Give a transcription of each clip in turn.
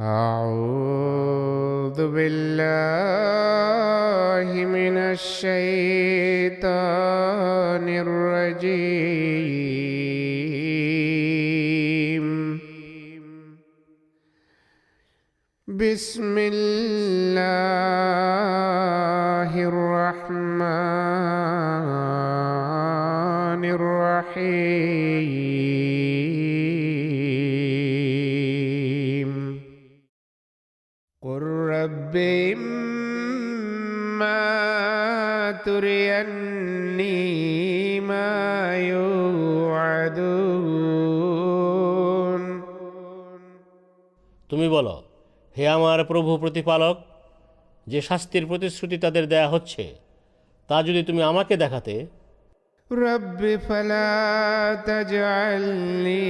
أعوذ بالله من الشيطان الرجيم. بسم الله الرحمن الرحيم. قل رب إما تريني ما يوعدون. তুমি বলো, হে আমার প্রভু প্রতিপালক, যে শাস্তির প্রতিশ্রুতি তাদের দেয়া হচ্ছে তা যদি তুমি আমাকে দেখাতে। رب فلا تجعلني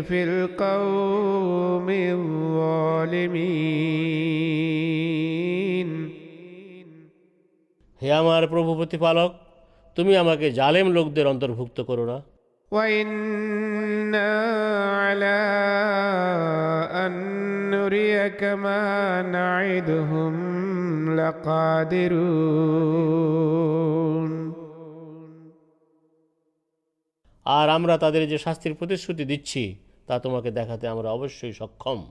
في القوم الظالمين. হে আমার প্রভু প্রতিপালক, তুমি আমাকে জালেম লোকদের অন্তর্ভুক্ত করো না। وإنا على أن نريك ما نعدهم لقادرون. আর আমরা তাদের যে শাস্তির প্রতিশ্রুতি দিচ্ছি তা তোমাকে দেখাতে আমরা অবশ্যই সক্ষম।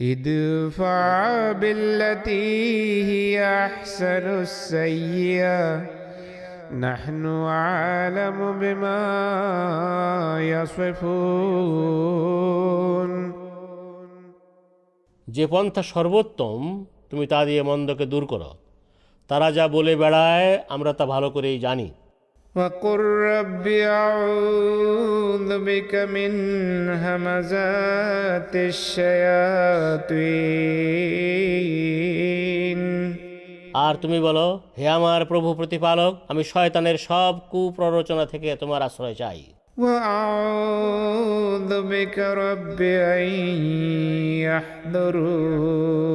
ادفع بالتي هي أحسن السيئة نحن أعلم بما يصفون. যে পন্থা সর্বোত্তম তুমি তা দিয়ে মন্দকে দূর করো। তারা যা বলে বেড়ায় আমরা তা ভালো করেই জানি। وقل رب أعوذ بك من همزات الشياطين. আর তুমি বলো, হে আমার প্রভু প্রতিপালক, আমি শয়তানের সব কুপ্ররোচনা থেকে তোমার আশ্রয় চাই। وأعوذ بك رب أن يحضرون.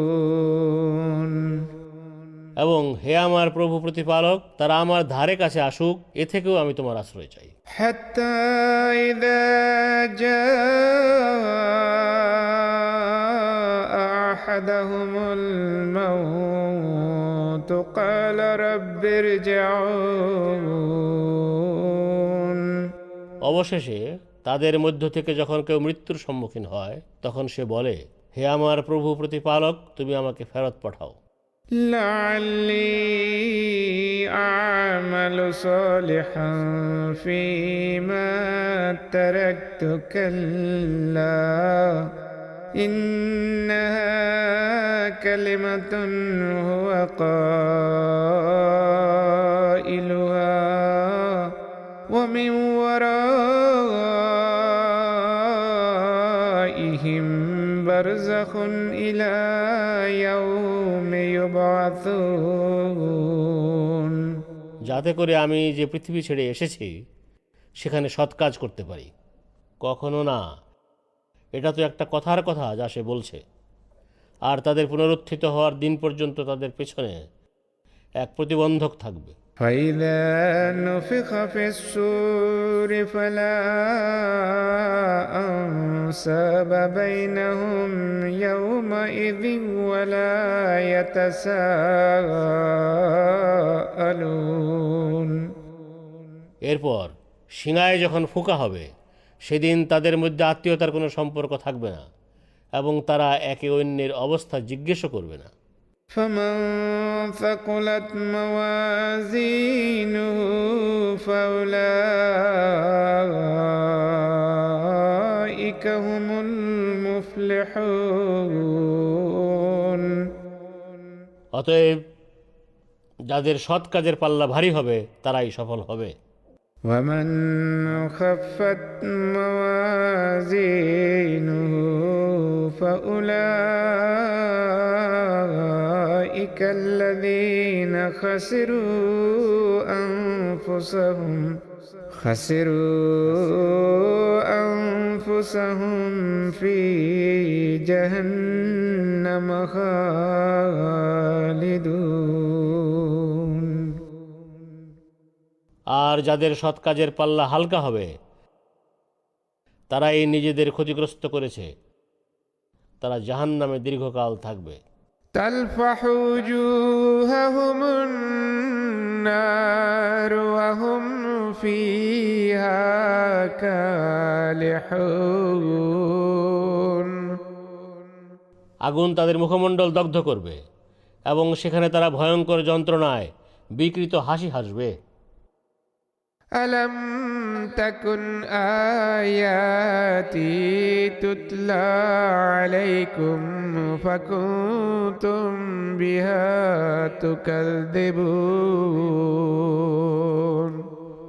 এবং হে আমার প্রভু প্রতিপালক, তারা আমার ধারে কাছে আসুক, এ থেকেও আমি তোমার আশ্রয় চাই। حتى إذا جاء أحدهم الموت قال رب ارجعون. অবশেষে তাদের মধ্য থেকে যখন কেউ মৃত্যুর সম্মুখীন হয় তখন সে বলে, হে আমার প্রভু প্রতিপালক, তুমি আমাকে ফেরত পাঠাও। لعلي أعمل صالحا فيما تركت كلا إنها كلمة هو قائلها ومن ورائهم برزخ إلى يوم يبعثون. যাতে করে আমি যে পৃথিবী ছেড়ে এসেছি সেখানে সৎ কাজ করতে পারি। কখনো না, এটা তো একটা কথার কথা যা সে বলছে। আর তাদের পুনরুত্থিত হওয়ার দিন পর্যন্ত তাদের পেছনে এক প্রতিবন্ধক থাকবে। فإذا نفخ في الصور فلا أنساب بينهم يومئذ ولا يتساءلون. এরপর সিংহায় যখন ফুঁকা হবে সেদিন তাদের মধ্যে আত্মীয়তার কোনো সম্পর্ক থাকবে না এবং তারা একে অন্যের অবস্থা জিজ্ঞেসও করবে না। فمن ثقلت موازينه فأولئك هم المفلحون. অতএব যাদের সৎ কাজের পাল্লা ভারী হবে তারাই সফল হবে। ومن خفت موازينه فأولئك الذين خسروا أنفسهم في جهنم خالدون. আর যাদের সৎ কাজের পাল্লা হালকা হবে তারাই নিজেদের ক্ষতিগ্রস্ত করেছে, তারা জাহান্নামে দীর্ঘকাল থাকবে। تلفح وجوههم النار وهم فيها كالحون আগুন তাদের মুখমণ্ডল দগ্ধ করবে এবং সেখানে তারা ভয়ঙ্কর যন্ত্রণায় বিকৃত হাসি হাসবে। ألم تكن آياتي تتلى عليكم فكنتم بها تكذبون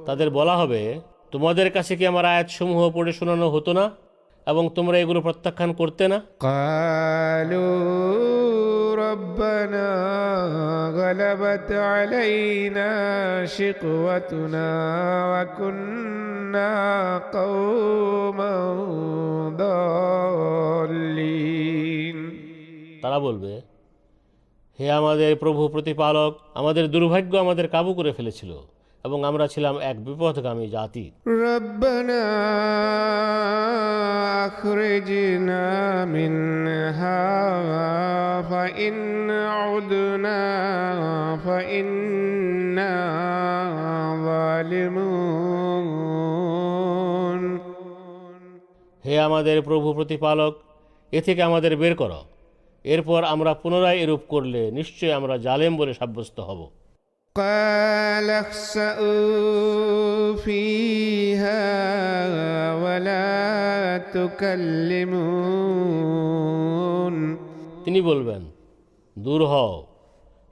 তাদের বলা হবে, তোমাদের কাছে কি আমার আয়াতসমূহ পড়ে শোনানো হতো না এবং তোমরা এগুলো প্রত্যাখ্যান করতে না? قالوا ربنا غلبت علينا شقوتنا وكنا قوما ضالين তারা বলবে, হে আমাদের প্রভু প্রতিপালক, আমাদের দুর্ভাগ্য আমাদের কাবু করে ফেলেছিল এবং আমরা ছিলাম এক বিপথগামী জাতি। ربنا أخرجنا منها فإن عدنا فإنا ظالمون হে আমাদের প্রভু প্রতিপালক, এ থেকে আমাদের বের করো, এরপর আমরা পুনরায় এরূপ করলে নিশ্চয় আমরা জালেম বলে সাব্যস্ত হব। قال اخسئوا فيها ولا تكلمون তিনি বলবেন, দূর হও,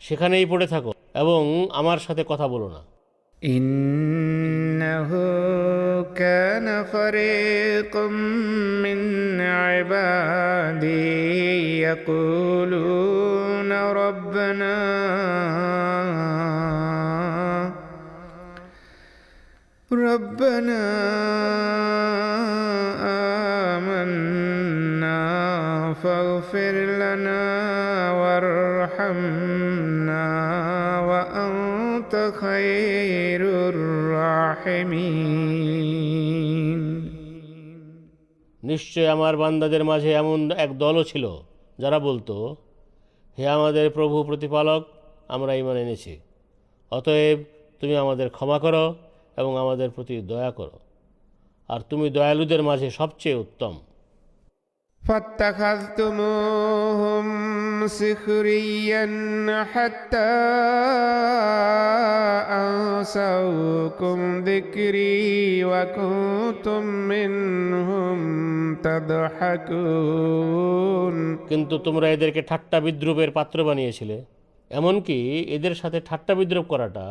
সেখানেই পড়ে থাকো এবং আমার সাথে কথা বলো না। إنه كان فريق من عبادي يقولون ربنا آمنا فاغفر لنا وارحمنا وأنت خير الراحمين নিশ্চয় আমার বান্দাদের মাঝে এমন এক দলও ছিল যারা বলতো, হে আমাদের প্রভু প্রতিপালক, আমরা ঈমান এনেছি, অতএব তুমি আমাদের ক্ষমা করো এবং আমাদের প্রতি দয়া করো, আর তুমি দয়ালুদের মাঝে সবচেয়ে উত্তম। فاتخذتموهم سخريا حتى أنسوكم ذكري وكنتم منهم تضحكون কিন্তু তোমরা এদেরকে ঠাট্টা বিদ্রুপের পাত্র বানিয়েছিলে, এমনকি এদের সাথে ঠাট্টা বিদ্রুপ করাটা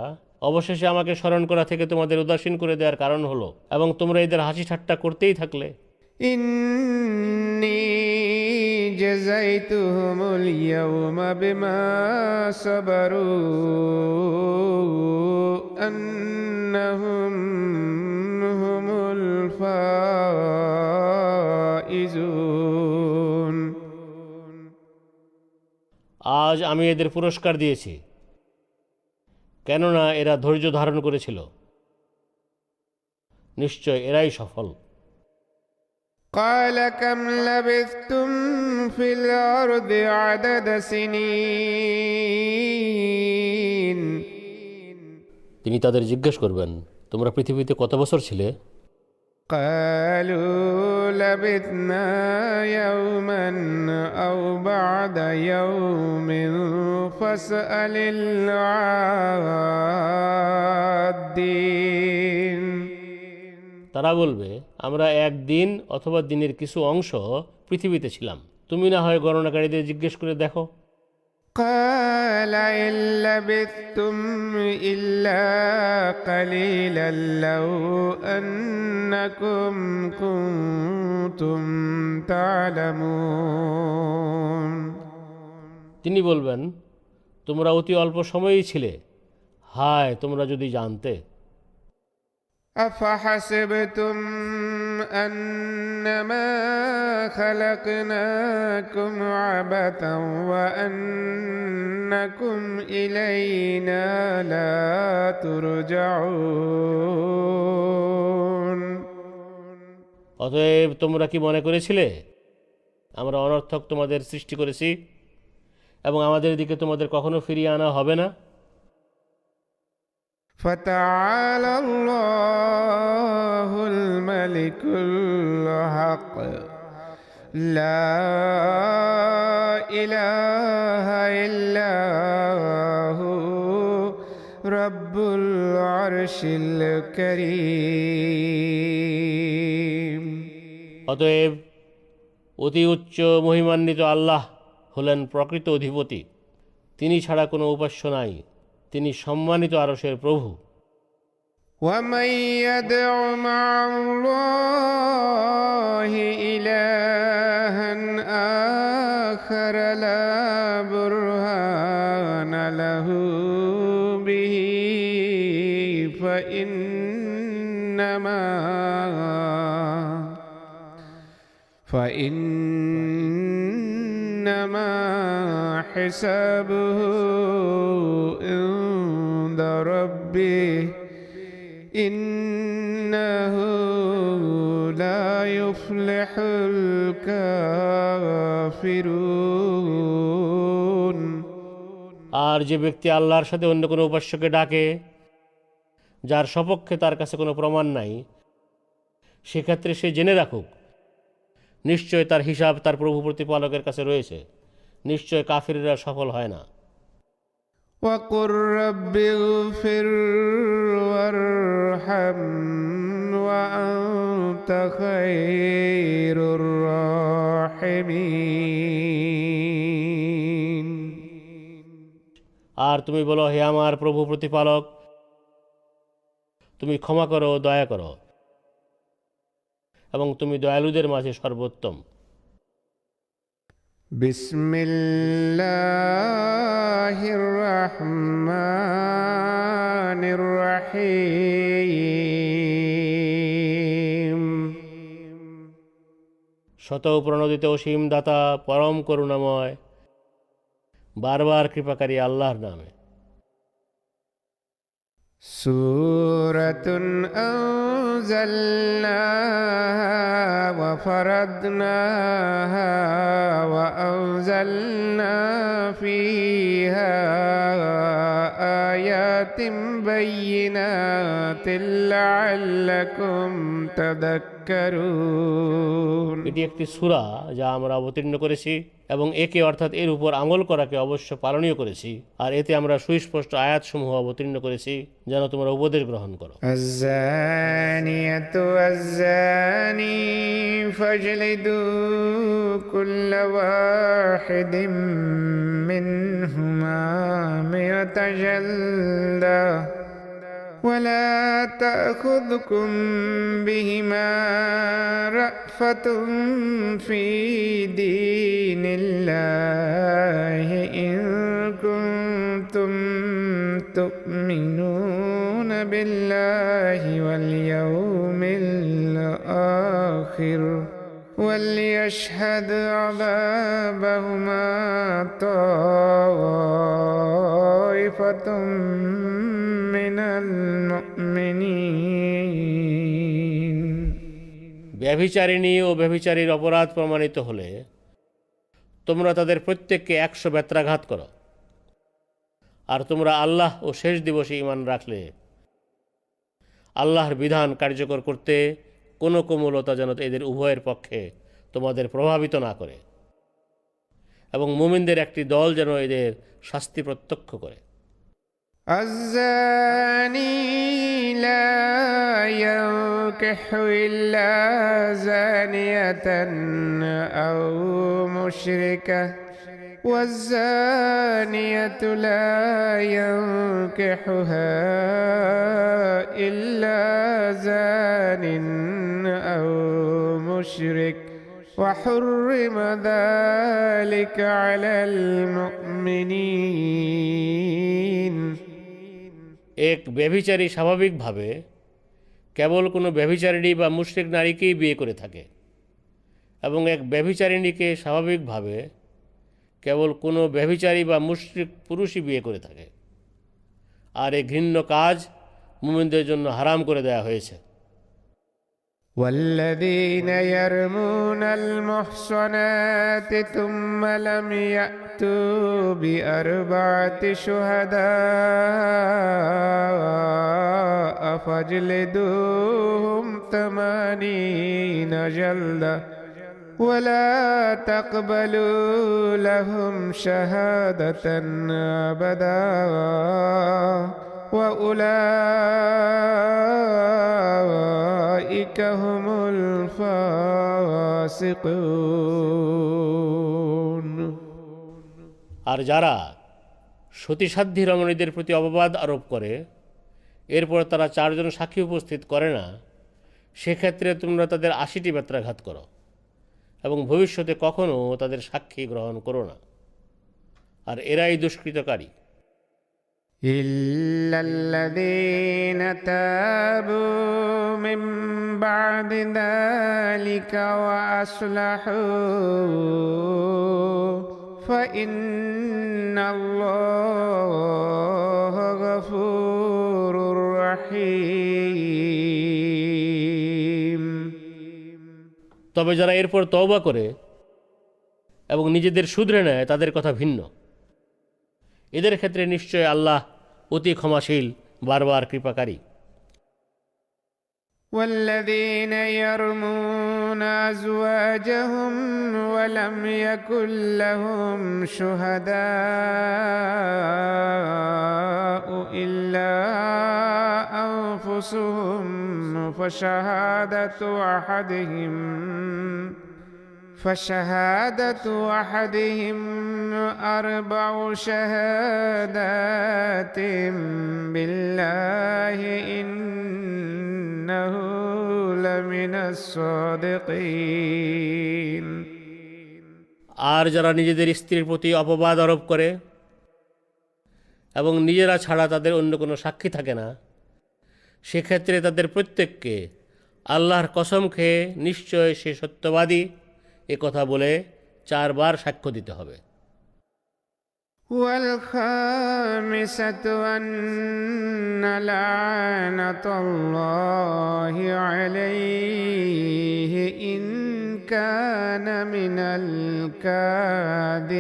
অবশেষে আমাকে স্মরণ করা থেকে তোমাদের উদাসীন করে দেওয়ার কারণ হলো, এবং তোমরা এদের হাসি ঠাট্টা করতেই থাকলে। إني جزيتهم اليوم بما صبروا أنهم هم الفائزون আজ আমি এদের পুরস্কার দিয়েছি, কেননা এরা ধৈর্য ধারণ করেছিল, নিশ্চয় এরাই সফল। قال كم لبثتم في الأرض عدد سنين তিনি তাদের জিজ্ঞেস করবেন, তোমরা পৃথিবীতে কত বছর ছিলে? قالوا لبثنا يوما أو بعد يوم فاسأل العادين তারা বলবে, আমরা একদিন অথবা দিনের কিছু অংশ পৃথিবীতে ছিলাম, তুমি না হয় গণনাকারীদের জিজ্ঞেস করে দেখো। قال إن لبثتم إلا قليلا لو أنكم كنتم تعلمون তিনি বলবেন, তোমরা অতি অল্প সময়ই ছিলে, হায় তোমরা যদি জানতে। أفحسبتم أنما خلقناكم عبثا وأنكم إلينا لا ترجعون অতএব তোমরা কি মনে করেছিলে আমরা অনর্থক তোমাদের সৃষ্টি করেছি এবং আমাদের দিকে তোমাদের কখনো ফিরিয়ে আনা হবে না। فتعالى الله الملك الحق لا إله إلا هو رب العرش الكريم। অতএব অতি উচ্চ মহিমান্বিত আল্লাহ হলেন প্রকৃত অধিপতি, তিনি ছাড়া কোনো উপাস্য নাই, তিনি সম্মানিত আরশের প্রভু। ومن يدع مع الله إلها آخر لا برهان له به فإنما حسابه عند ربه إنه لا يفلح الكافرون। আর যে ব্যক্তি আল্লাহর সাথে অন্য কোনো উপাস্যকে ডাকে যার সপক্ষে তার কাছে কোনো প্রমাণ নাই, সেক্ষেত্রে সে জেনে রাখুক নিশ্চয় তার হিসাব তার প্রভু প্রতিপালকের কাছে রয়েছে, নিশ্চয় কাফিররা সফল হয় না। وقل رب اغفر وارحم وأنت خير الراحمين। আর তুমি বলো, হে আমার প্রভু প্রতিপালক, তুমি ক্ষমা করো, দয়া করো, এবং তুমি দয়ালুদের মাঝে সর্বোত্তম। বিসমিল্লাহির রহমানির রহিম। শত প্রণোদিত অসীম দাতা পরম করুণাময় বারবার কৃপাকারী আল্লাহর নামে। সূরাতুন আনজালনাহা ওয়া ফারাদনাহা ওয়া আনজালনা ফীহা আয়াতিন বাইয়িনাতিন লাআল্লাকুম তাযাক্কারুন। এটি একটি সূরা যা আমরা অবতীর্ণ করেছি এবং একে অর্থাৎ এর উপর আমল করাকে অবশ্য পালনীয় করেছি, আর এতে আমরা সুস্পষ্ট আয়াতসমূহ অবতীর্ণ করেছি যেন তোমরা উপদেশ গ্রহণ করো। الزانية والزاني فاجلدوا كل واحد منهما 100 جلدة ولا تأخذكم بهما رأفة في دين الله إن كنتم تؤمنون بالله واليوم الآخر وليشهد عذابهما طائفة من المؤمنين। ব্যভিচারিণী ও ব্যভিচারীর অপরাধ প্রমাণিত হলে তোমরা তাদের প্রত্যেককে 100 বেত্রাঘাত করো, আর তোমরা আল্লাহ ও শেষ দিবসে ঈমান রাখলে আল্লাহর বিধান কার্যকর করতে কোনো কোমলতা যেন এদের উভয়ের পক্ষে তোমাদের প্রভাবিত না করে, এবং মুমিনদের একটি দল যেন এদের শাস্তি প্রত্যক্ষ করে। الزاني لا ينكح إلا زانية أو مشركة والزانية لا ينكحها إلا زان أو مشرك وحرم ذلك على المؤمنين। এক ব্যভিচারী স্বাভাবিকভাবে কেবল কোনো ব্যভিচারিণী বা মুশরিক নারীকেই বিয়ে করে থাকে, এবং এক ব্যভিচারিণীকে স্বাভাবিকভাবে কেবল কোনো ব্যভিচারী বা মুশরিক পুরুষই বিয়ে করে থাকে, আর এই ঘৃণ্য কাজ মুমিনদের জন্য হারাম করে দেয়া হয়েছে। والذين يرمون المحصنات ثم لم يأتوا بأربعة شهداء فاجلدوهم 80 جلدة ولا تقبلوا لهم شهادة أبدا وأولئك هم الفاسقون। আর যারা সতীসাধ্যী রমণীদের প্রতি অপবাদ আরোপ করে এরপর তারা 4 জন সাক্ষী উপস্থিত করে না, সেক্ষেত্রে তোমরা তাদের 80টি বেত্রাঘাত করো এবং ভবিষ্যতে কখনও তাদের সাক্ষী গ্রহণ করো না, আর এরাই দুষ্কৃতকারী। إلا الذين تابوا من بعد ذلك وأصلحوا فإن الله غفور رحيم। তবে যারা এরপর তওবা করে এবং নিজেদের শুধরে নেয় তাদের কথা ভিন্ন। এদের ক্ষেত্রে নিশ্চয় আল্লাহ অতি ক্ষমাশীল, বারবার কৃপাকারী। والذين يرمون أزواجهم ولم يكن لهم شهداء إلا أنفسهم فشهادة أحدهم 4 شهادات بالله إنه لمن الصادقين। আর যারা নিজেদের স্ত্রীর প্রতি অপবাদ আরোপ করে এবং নিজেরা ছাড়া তাদের অন্য কোনো সাক্ষী থাকে না, সেক্ষেত্রে তাদের প্রত্যেককে আল্লাহর কসম খেয়ে নিশ্চয় সে সত্যবাদী এ কথা বলে 4 বার সাক্ষ্য দিতে হবে। والخامسة أن لعنة الله عليه إن كان من الكاذبين।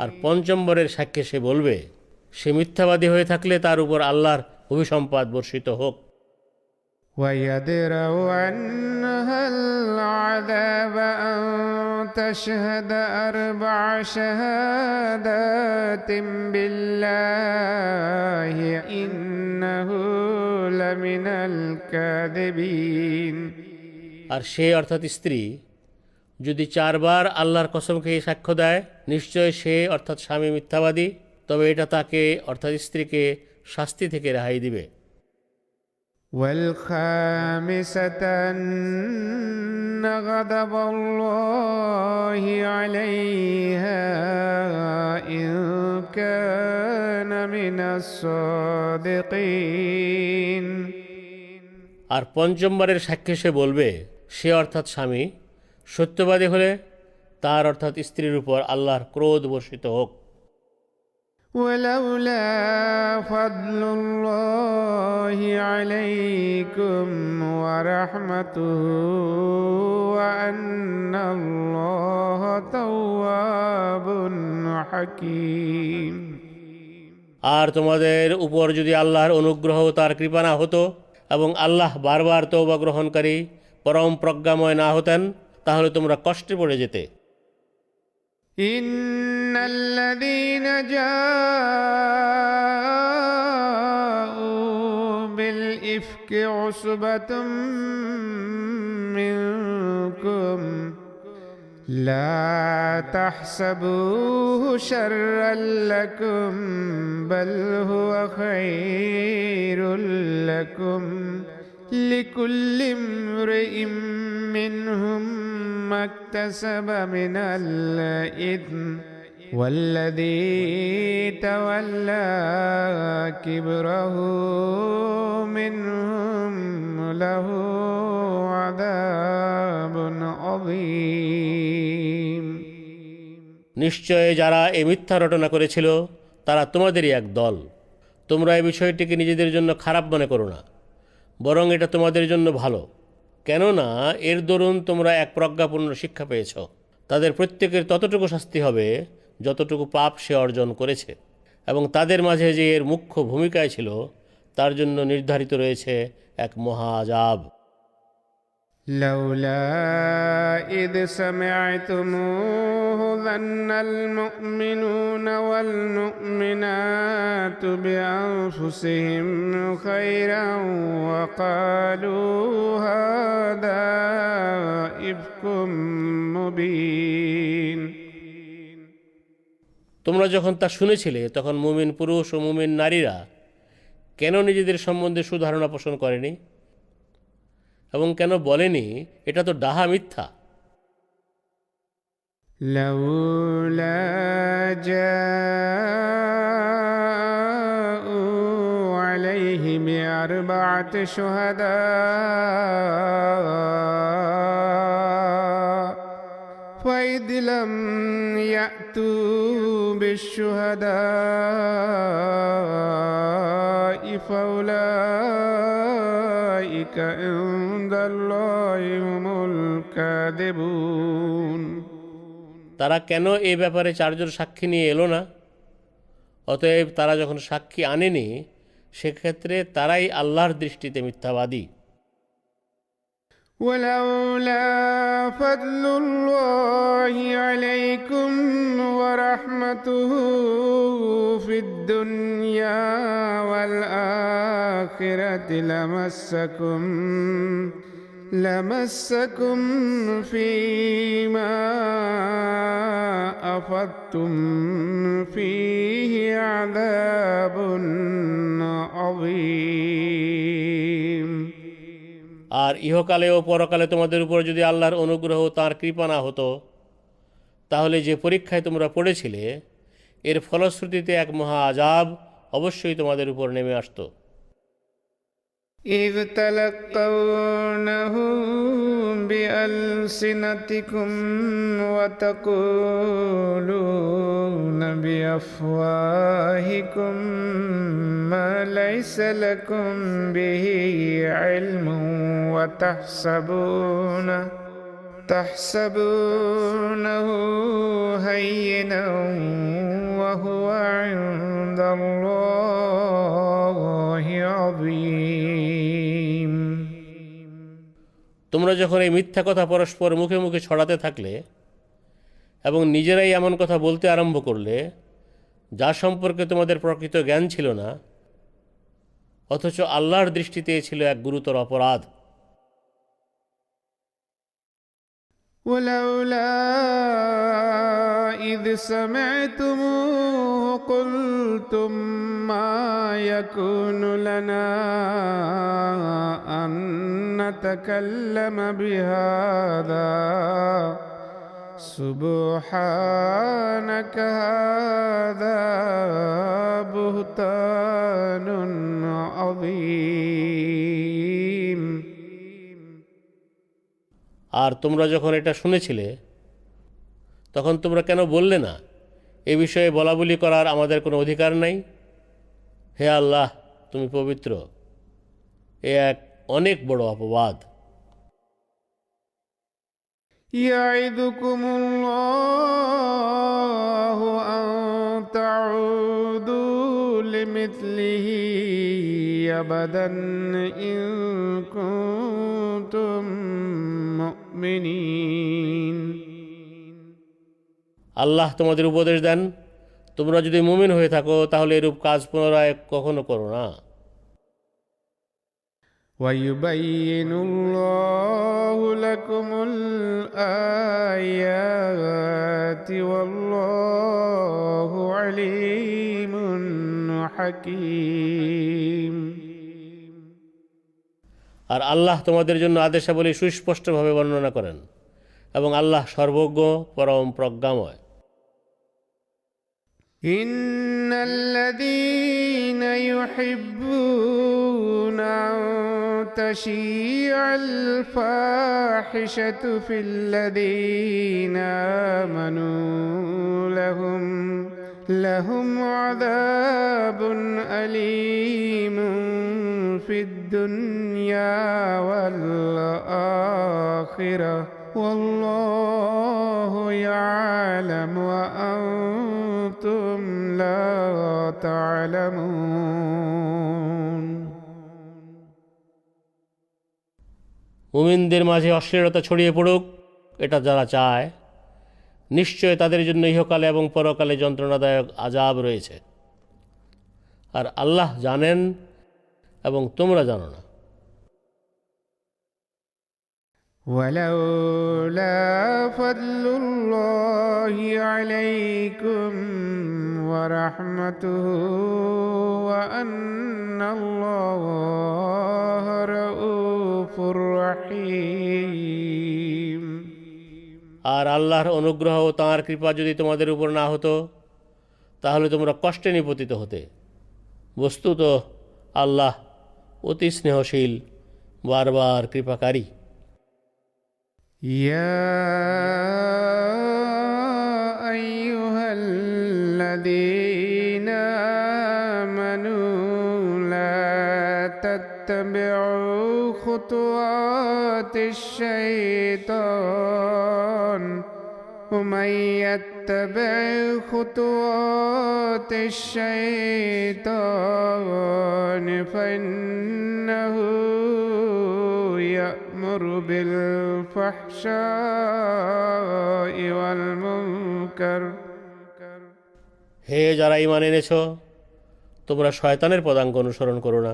আর 5 নম্বরের সাক্ষ্যে সে বলবে, সে মিথ্যাবাদী হয়ে থাকলে তার উপর আল্লাহর অভিসম্পাত বর্ষিত হোক। ويدرأ عنها العذاب أن تشهد 4 شهادات بالله إنه لمن الكاذبين। আর সে অর্থাৎ স্ত্রী যদি 4 বার আল্লাহর কসম খেয়ে সাক্ষ্য দেয় নিশ্চয় সে অর্থাৎ স্বামী মিথ্যাবাদী, তবে এটা তাকে অর্থাৎ স্ত্রীকে শাস্তি থেকে রেহাই দিবে। والخامسة أن غضب الله عليها إن كان من الصادقين। আর 5 নম্বরের সাক্ষ্যে সে বলবে, সে অর্থাৎ স্বামী সত্যবাদী হলে তার অর্থাৎ স্ত্রীর উপর আল্লাহর ক্রোধ বর্ষিত হোক। ولولا فضل الله عليكم ورحمته وأن الله تواب حكيم। আর তোমাদের উপর যদি আল্লাহর অনুগ্রহ তার কৃপা না হতো এবং আল্লাহ বারবার তওবা গ্রহণকারী পরম প্রজ্ঞাময় না হতেন, তাহলে তোমরা কষ্টে পড়ে যেতে। إن الذين جاءوا بالإفك عصبة منكم لا تحسبوه شرا لكم بل هو خير لكم لكل امرئ منهم ما اكتسب من الإثم والذي تولى كبره منهم له عذاب عظيم। নিশ্চয় যারা এই মিথ্যা রটনা করেছিল তারা তোমাদেরই এক দল। তোমরা এই বিষয়টিকে নিজেদের জন্য খারাপ মনে করো না, বরং এটা তোমাদের জন্য ভালো, কেননা এর দরুন তোমরা এক প্রজ্ঞাপূর্ণ শিক্ষা পেয়েছ। তাদের প্রত্যেকের ততটুকু শাস্তি হবে যতটুকু পাপ সে অর্জন করেছে, এবং তাদের মাঝে যে এর মুখ্য ভূমিকায় ছিল তার জন্য নির্ধারিত রয়েছে এক মহা আযাব। لولا إذ سمعتموه ظن المؤمنون والمؤمنات بأنفسهم خيرا وقالوا هذا إفك مبين। তোমরা যখন তা শুনেছিলে তখন মুমিন পুরুষ ও মুমিন নারীরা কেন নিজেদের সম্বন্ধে সুধারণা পোষণ করেনি এবং কেন বলেনি এটা তো ডাহা মিথ্যা? لولا جاءوا عليه بأربعة شهداء فإذ لم يأتوا بالشهداء فأولئك عند الله هم الكاذبون। তারা কেন এ ব্যাপারে চারজন সাক্ষী নিয়ে এলো না? অতএব তারা যখন সাক্ষী আনেনি সেক্ষেত্রে তারাই আল্লাহর দৃষ্টিতে মিথ্যাবাদী। ولولا فضل الله عليكم ورحمته في الدنيا والآخرة لمسكم فيما أفضتم فيه عذاب عظيم। আর ইহকালে ও পরকালে তোমাদের উপর যদি আল্লাহর অনুগ্রহ ও তাঁর কৃপা না হতো, তাহলে যে পরীক্ষায় তোমরা পড়েছিলে এর ফলশ্রুতিতে এক মহা আযাব অবশ্যই তোমাদের উপর নেমে আসতো। إذ تلقونه بألسنتكم وتقولون بأفواهكم ما ليس لكم به علم وتحسبونه هينا وهو عند الله عظيم। তোমরা যখন এই মিথ্যা কথা পরস্পর মুখে মুখে ছড়াতে থাকলে এবং নিজেরাই এমন কথা বলতে আরম্ভ করলে যা সম্পর্কে তোমাদের প্রকৃত জ্ঞান ছিল না, অথচ আল্লাহর দৃষ্টিতে ছিল এক গুরুতর অপরাধ। ولولا إذ سمعتموه قلتم ما يكون لنا أن نتكلم بهذا سبحانك هذا بهتان عظيم। আর তোমরা যখন এটা শুনেছিলে তখন তোমরা কেন বললে না এ বিষয়ে বলাবলি করার আমাদের কোনো অধিকার নাই? হে আল্লাহ, তুমি পবিত্র। এ এক অনেক বড় অপবাদ। يعظكم الله أن تعودوا لمثله أبدا إن كنتم مؤمنين। আল্লাহ তোমাদের উপদেশ দেন, তোমরা যদি মুমিন হয়ে থাকো তাহলে এরূপ কাজ পুনরায় কখনো করো না। ويبين الله لكم الآيات والله عليم حكيم। আর আল্লাহ তোমাদের জন্য আদেশাবলী সুস্পষ্টভাবে বর্ণনা করেন এবং আল্লাহ সর্বজ্ঞ পরম প্রজ্ঞাময়। إن الذين يحبون أن تشيع الفاحشة في الذين آمنوا لهم عذاب أليم في الدنيا والآخرة والله يعلم وأنتم لا تعلمون মুমিনদের মাঝে অশ্লীলতা ছড়িয়ে পড়ুক, এটা যারা চায়, নিশ্চয় তাদের জন্য ইহকালে এবং পরকালে যন্ত্রণাদায়ক আযাব রয়েছে। আর আল্লাহ জানেন এবং তোমরা জানো না। ولولا فضل الله عليكم ورحمته وأن الله رؤوف رحيم আর আল্লাহর অনুগ্রহ ও তাঁর কৃপা যদি তোমাদের উপর না হতো তাহলে তোমরা কষ্টে নিপতিত হতে। বস্তুত আল্লাহ অতি স্নেহশীল, বারবার কৃপাকারী। يا أيها الذين آمنوا لا تتبعوا خطوات الشيطان ومن يتبع خطوات الشيطان فإنه يأمر بالفحشاء والمنكر হে যারা ঈমান এনেছ, তোমরা শয়তানের পদাঙ্ক অনুসরণ করো না।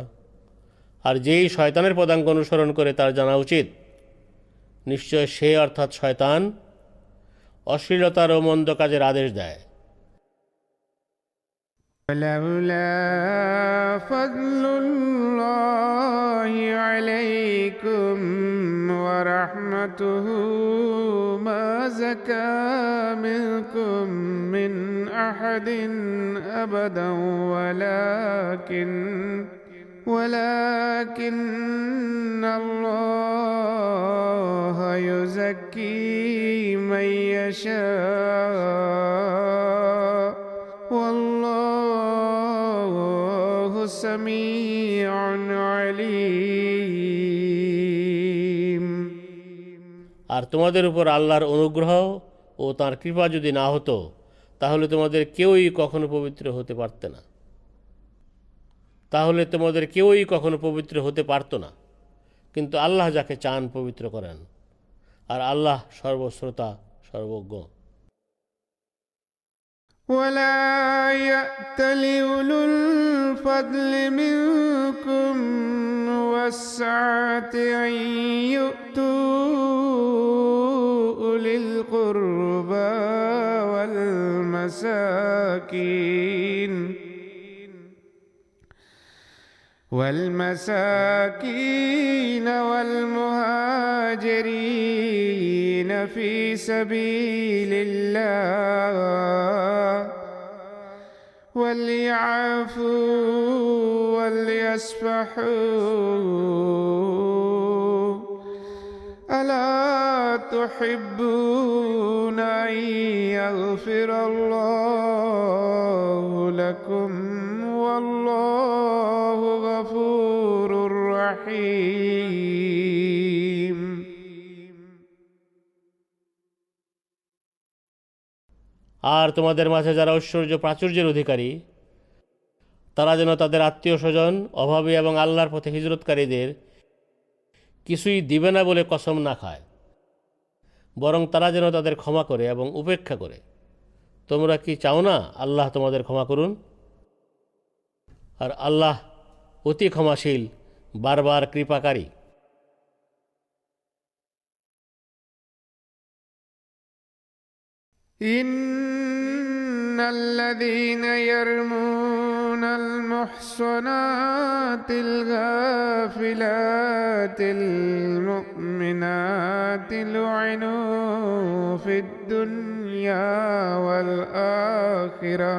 আর যেই শয়তানের পদাঙ্ক অনুসরণ করে তার জানা উচিত, নিশ্চয় সে অর্থাৎ শয়তান অশ্লীলতার ও মন্দ কাজের আদেশ দেয়। ولولا فضل الله عليكم ورحمته ما زكى منكم من أحد أبدا ولكن الله يزكي من يشاء والله سميع عليم আর তোমাদের উপর আল্লাহর অনুগ্রহ ও তাঁর কৃপা যদি না হতো তাহলে তোমাদের কেউই কখনো পবিত্র হতে পারত না। কিন্তু আল্লাহ যাকে চান পবিত্র করেন, আর আল্লাহ সর্বশ্রোতা, সর্বজ্ঞ। ولا يأتل أولو الفضل منكم والسعة أن يؤتوا أولي القربى والمساكين والمهاجرين في سبيل الله وليعفوا وليصفحوا ألا تحبون أن يغفر الله لكم والله غفور رحيم আর তোমাদের মাঝে যারা ঐশ্বর্য প্রাচুর্যের অধিকারী, তারা যেন তাদের আত্মীয় স্বজন, অভাবী এবং আল্লাহর পথে হিজরতকারীদের কিছুই দিবে না বলে কসম না খায়, বরং তারা যেন তাদের ক্ষমা করে এবং উপেক্ষা করে। তোমরা কি চাও না আল্লাহ তোমাদের ক্ষমা করুন? আর আল্লাহ অতি ক্ষমাশীল, বারবার কৃপাকারী। إن الذين يرمون المحصنات الغافلات المؤمنات لعنوا في الدنيا والآخرة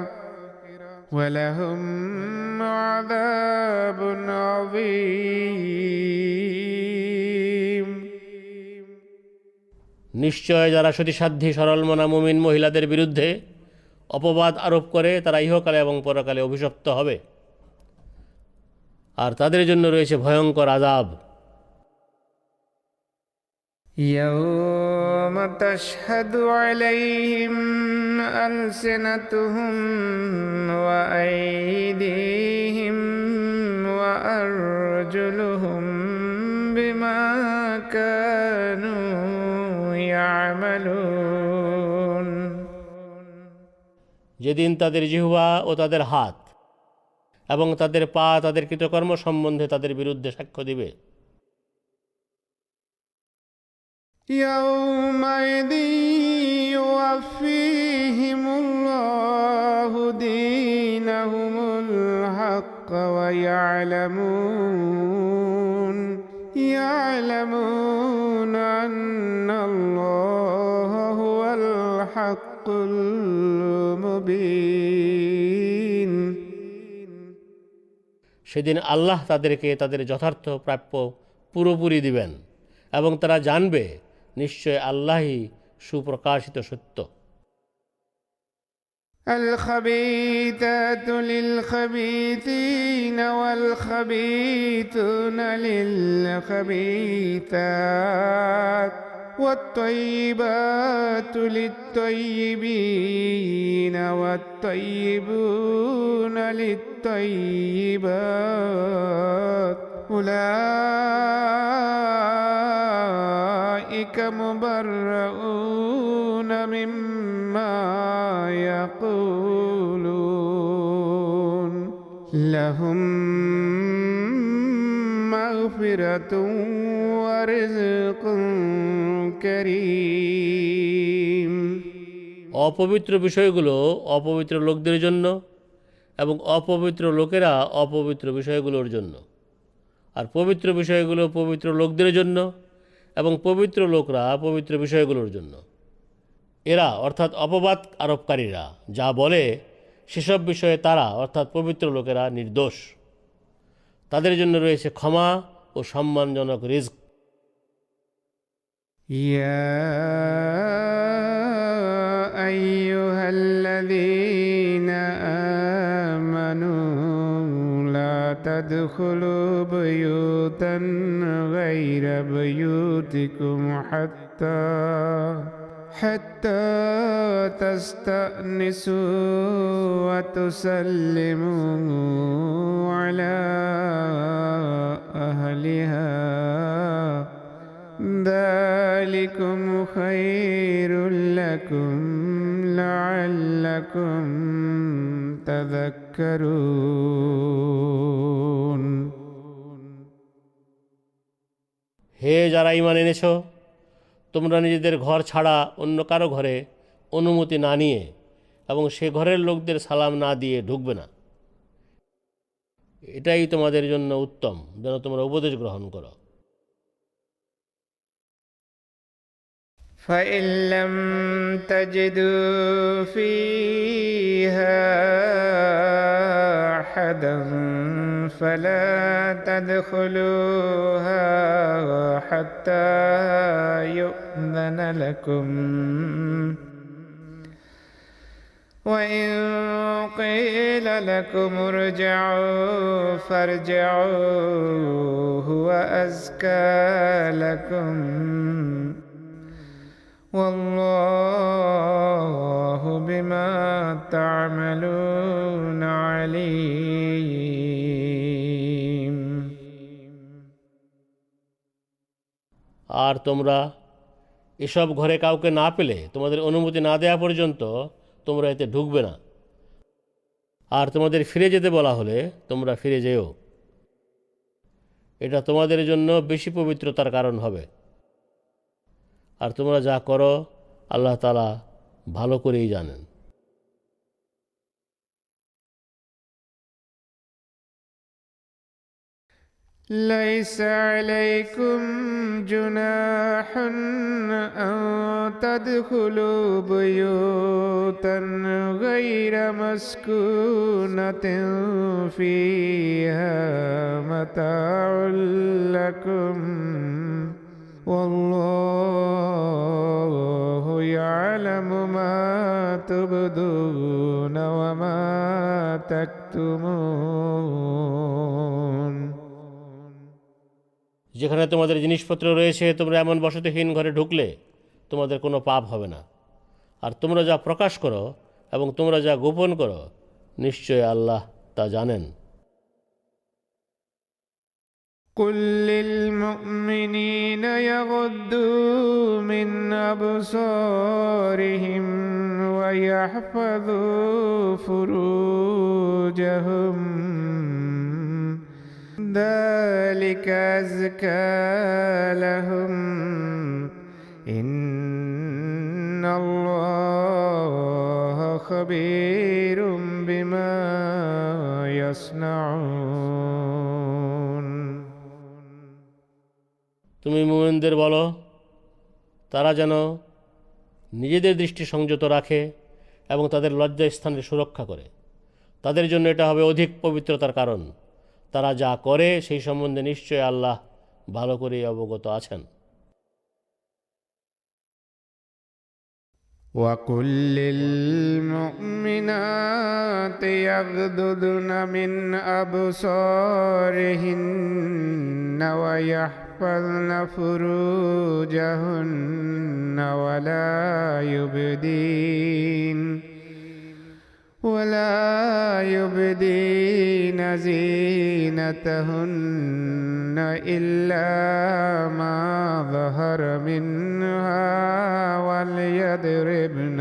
ولهم عذاب عظيم নিশ্চয় যারা সতীসাধ্যী সরলমনা মুমিন মহিলাদের বিরুদ্ধে অপবাদ আরোপ করে তারা ইহকালে এবং পরকালে অভিশপ্ত হবে। আর তাদের জন্য রয়েছে ভয়ঙ্কর আযাব। يوم تشهد عليهم ألسنتهم وأيديهم وأرجلهم بما كانوا يعملون। যেদিন তাদের জিহ্বা ও তাদের হাত এবং তাদের পা তাদের কৃতকর্ম সম্বন্ধে তাদের বিরুদ্ধে সাক্ষ্য দিবে। يومئذ يوفيهم الله دينهم الحق ويعلمون أن الله هو الحق المبين। সেদিন আল্লাহ তাদেরকে তাদের যথার্থ প্রাপ্য পুরোপুরি দিবেন এবং তারা জানবে নিশ্চয় আল্লাহই সুপ্রকাশিত সত্য। الخبيثات للخبيثين والخبيثون للخبيثات والطيبات للطيبين والطيبون للطيبات أولئك مبرؤون مما يقولون لهم مغفرة ورزق كريم। অপবিত্র বিষয়গুলো অপবিত্র লোকদের জন্য এবং অপবিত্র লোকেরা অপবিত্র বিষয়গুলোর জন্য, আর পবিত্র বিষয়গুলো পবিত্র লোকদের জন্য এবং পবিত্র লোকরা পবিত্র বিষয়গুলোর জন্য। এরা অর্থাৎ অপবাদ আরোপকারীরা যা বলে সেসব বিষয়ে তারা অর্থাৎ পবিত্র লোকেরা নির্দোষ। তাদের জন্য রয়েছে ক্ষমা ও সম্মানজনক রিজক। يا أيها الذين آمنوا لا تدخلوا بيوتا غير بيوتكم حتى تستأنسوا وتسلموا على أهلها ذلكم خير لكم لعلكم تذكرون। হে যারা ঈমান এনেছ, তোমরা নিজেদের ঘর ছাড়া অন্য কারো ঘরে অনুমতি না নিয়ে এবং সে ঘরের লোকদের সালাম না দিয়ে ঢুকবে না। এটাই তোমাদের জন্য উত্তম যেন তোমরা উপদেশ গ্রহণ করো। فإن لم تجدوا فيها أحدا فلا تدخلوها حتى يؤذن لكم وإن قيل لكم ارجعوا فارجعوا هو أزكى لكم والله بما تعملون عليم। আর তোমরা এসব ঘরে কাউকে না পেলে তোমাদের অনুমতি না দেওয়া পর্যন্ত তোমরা এতে ঢুকবে না, আর তোমাদের ফিরে যেতে বলা হলে তোমরা ফিরে যেও। এটা তোমাদের জন্য বেশি পবিত্রতার কারণ হবে। আর তোমরা যা করো আল্লাহ তাআলা ভালো করেই জানেন। ليس عليكم جناح أن تدخلوا بيوتا غير مسكونة فيها متاع لكم والله يعلم ما تبدون وما تكتمون। যেখানে তোমাদের জিনিসপত্র রয়েছে তোমরা এমন বসতিহীন ঘরে ঢুকলে তোমাদের কোনো পাপ হবে না। আর তোমরা যা প্রকাশ করো এবং তোমরা যা গোপন করো নিশ্চয় আল্লাহ তা জানেন। قل للمؤمنين يغضوا من أبصارهم ويحفظوا فروجهم ذلك أزكى لهم إن الله خبير بما يصنعون। তুমি মুমিনদের বলো তারা যেন নিজেদের দৃষ্টি সংযত রাখে এবং তাদের লজ্জাস্থানের সুরক্ষা করে। তাদের জন্য এটা হবে অধিক পবিত্রতার কারণ। তারা যা করে সেই সম্বন্ধে নিশ্চয় আল্লাহ ভালো করেই অবগত আছেন। وقل للمؤمنات يغضضن من أبصارهن ويحفظن فروجهن ولا يبدين زينتهن إلا ما ظهر منها وليضربن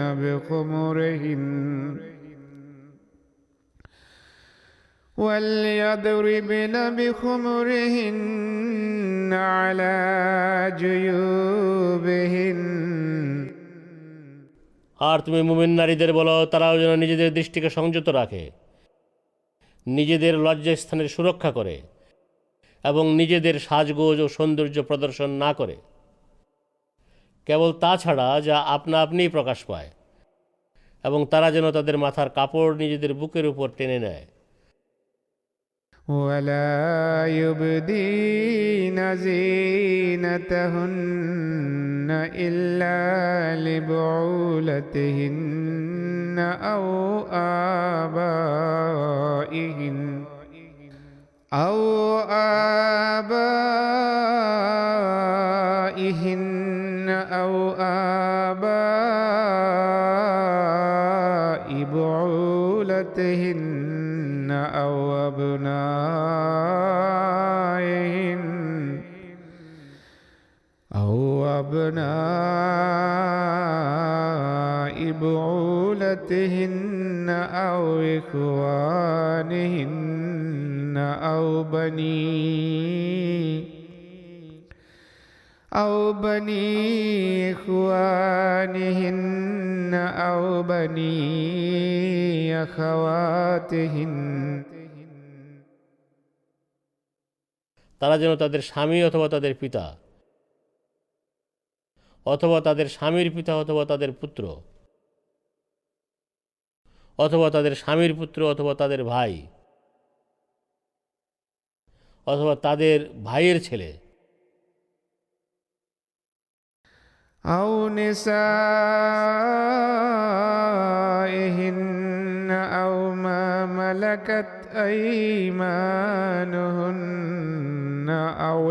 بخمرهن على جيوبهن। আর তুমি মুমিন নারীদের বলো তারাও যেন নিজেদের দৃষ্টিকে সংযত রাখে, নিজেদের লজ্জাস্থানের সুরক্ষা করে এবং নিজেদের সাজগোজ ও সৌন্দর্য প্রদর্শন না করে, কেবল তা ছাড়া যা আপনা আপনিই প্রকাশ পায়, এবং তারা যেন তাদের মাথার কাপড় নিজেদের বুকের উপর টেনে নেয়। ولا يبدين زينتهن إلا لبعولتهن أو آبائهن أو آباء بعولتهن أو أبناء بعولتهن أو إخوانهن أو بني إخوانهن أو بني أخواتهن। তারা যেন তাদের স্বামী অথবা তাদের পিতা অথবা তাদের স্বামীর পিতা অথবা তাদের পুত্র অথবা তাদের স্বামীর পুত্র অথবা তাদের ভাই অথবা তাদের ভাইয়ের ছেলে أو نسائهن أو ما ملكت أيمانهن أو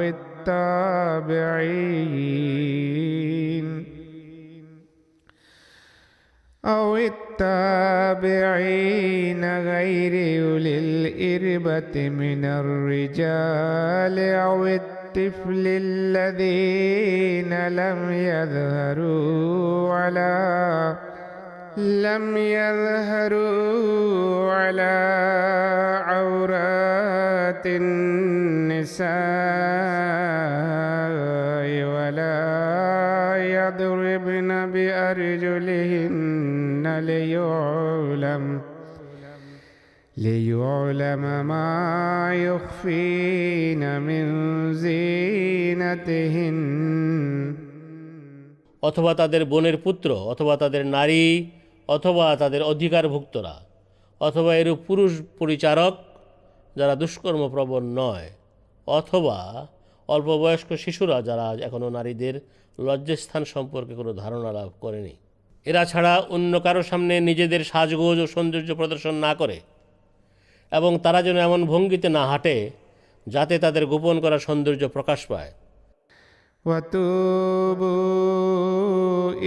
التابعين غير أولي الإربة من الرجال أو الطفل الذين لم يظهروا على عورات النساء ولا يضربن بأرجلهن ليعلم ما يخفين من زينتهن। অথবা তাদের বোনের পুত্র অথবা তাদের নারী অথবা তাদের অধিকারভুক্তরা অথবা এরূপ পুরুষ পরিচারক যারা দুষ্কর্মপ্রবণ নয় অথবা অল্পবয়স্ক শিশুরা যারা এখনও নারীদের লজ্জাস্থান সম্পর্কে কোনো ধারণা লাভ করেনি। এরা ছাড়া অন্য কারো সামনে নিজেদের সাজগোজ ও সৌন্দর্য প্রদর্শন না করে এবং তারা যেন এমন ভঙ্গিতে না হাঁটে যাতে তাদের গোপন করা সৌন্দর্য প্রকাশ পায়। وتوبوا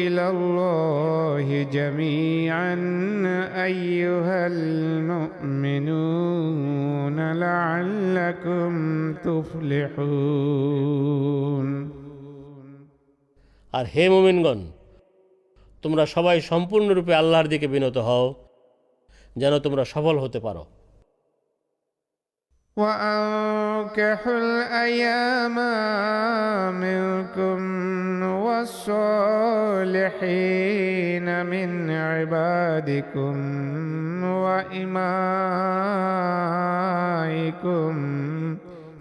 إلى الله جميعا أيها المؤمنون لعلكم تفلحون। আর হে মুমিনগণ, তোমরা সবাই সম্পূর্ণরূপে আল্লাহর দিকে বিনত হও, যেন তোমরা সফল হতে পারো। وأنكحوا الأيام منكم والصالحين من عبادكم وإمائكم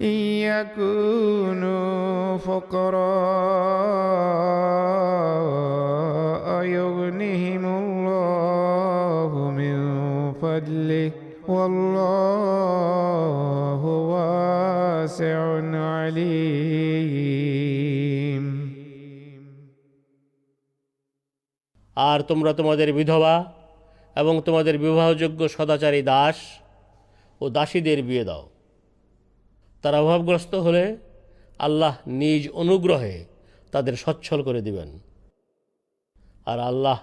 إن يكونوا فقراء يغنهم الله من فضله والله واسع عليم। আর তোমরা তোমাদের বিধবা এবং তোমাদের বিবাহযোগ্য সদাচারী দাস ও দাসীদের বিয়ে দাও। তারা অভাবগ্রস্ত হলে আল্লাহ নিজ অনুগ্রহে তাদের সচ্ছল করে দিবেন, আর আল্লাহ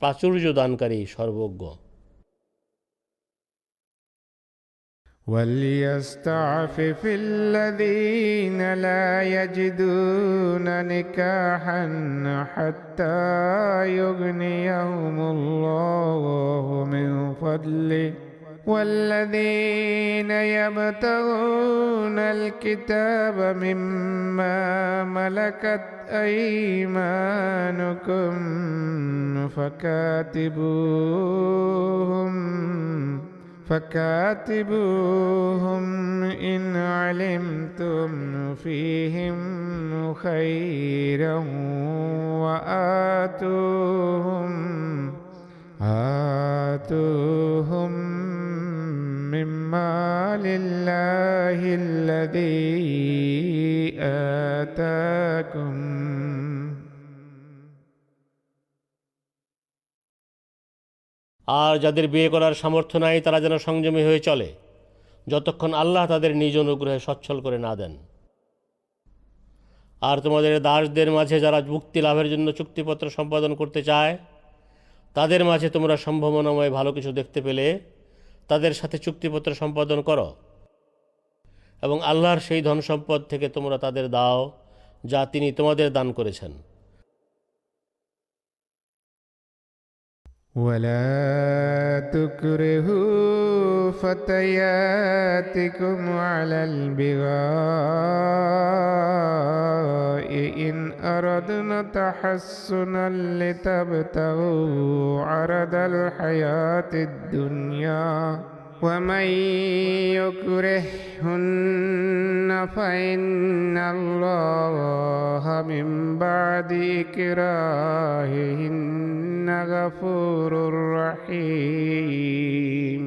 প্রাচুর্য দানকারী সর্বজ্ঞ। وليستعفف الذين لا يجدون نكاحا حتى يغنيهم الله من فضله والذين يبتغون الكتاب مما ملكت أيمانكم فكاتبوهم إن علمتم فيهم خيرا وآتوهم مما لله الذي آتاكم আর যাদের বিয়ে করার সামর্থ্য নাই তারা যেন সংযমী হয়ে চলে যতক্ষণ আল্লাহ তাদের নিজ অনুগ্রহে সচ্ছল করে না দেন। আর তোমাদের দাসদের মাঝে যারা মুক্তি লাভের জন্য চুক্তিপত্র সম্পাদন করতে চায়, তাদের মাঝে তোমরা সম্ভাবনাময় ভালো কিছু দেখতে পেলে তাদের সাথে চুক্তিপত্র সম্পাদন করো, এবং আল্লাহর সেই ধন সম্পদ থেকে তোমরা তাদের দাও যা তিনি তোমাদের দান করেছেন। ولا تكرهوا فتياتكم على البغاء إن أردنا تحسنا لتبتغوا عرض الحياة الدنيا ومن يكرهن فإن الله من بعد إكراههن غفور رحيم।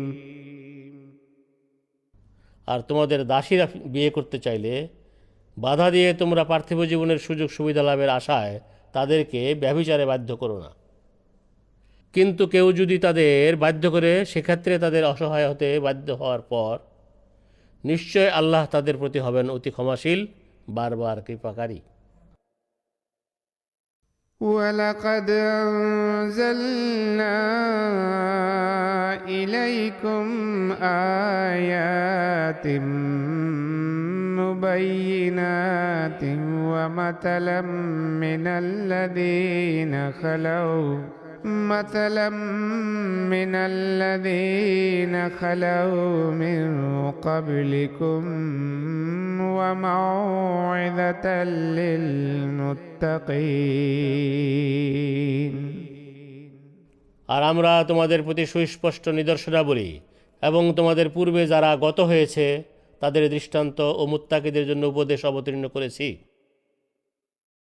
আর তোমাদের দাসীরা বিয়ে করতে চাইলে বাধা দিয়ে তোমরা পার্থিব জীবনের সুযোগ সুবিধা লাভের আশায় তাদেরকে ব্যভিচারে বাধ্য করো না। কিন্তু কেউ যদি তাদের বাধ্য করে, সেক্ষেত্রে তাদের অসহায় হতে বাধ্য হওয়ার পর নিশ্চয় আল্লাহ তাদের প্রতি হবেন অতি ক্ষমাশীল, বারবার কৃপাকারী। ولقد أنزلنا إليكم آيات مبينات ومثلا من الذين خلوا من قبلكم وموعظة للمتقين। আর আমরা তোমাদের প্রতি সুস্পষ্ট নিদর্শনাবলী এবং তোমাদের পূর্বে যারা গত হয়েছে তাদের দৃষ্টান্ত ও মুত্তাকিদের জন্য উপদেশ অবতীর্ণ করেছি।